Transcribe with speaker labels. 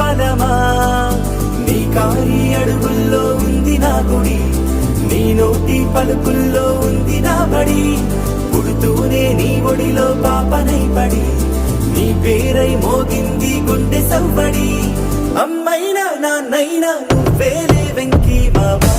Speaker 1: కాలమా నీ కాలి అడుగుల్లో ఉంది నా గుడి నీ నోటి పలుకుల్లో ఉంది నా బడి పుడుతూనే నీ ఒడిలో పాపనై పడి నీ పేరై మోగింది గుండె సవ్వడి అమ్మైనా నాన్నైనా నువ్వేలే వెంకీ బాబా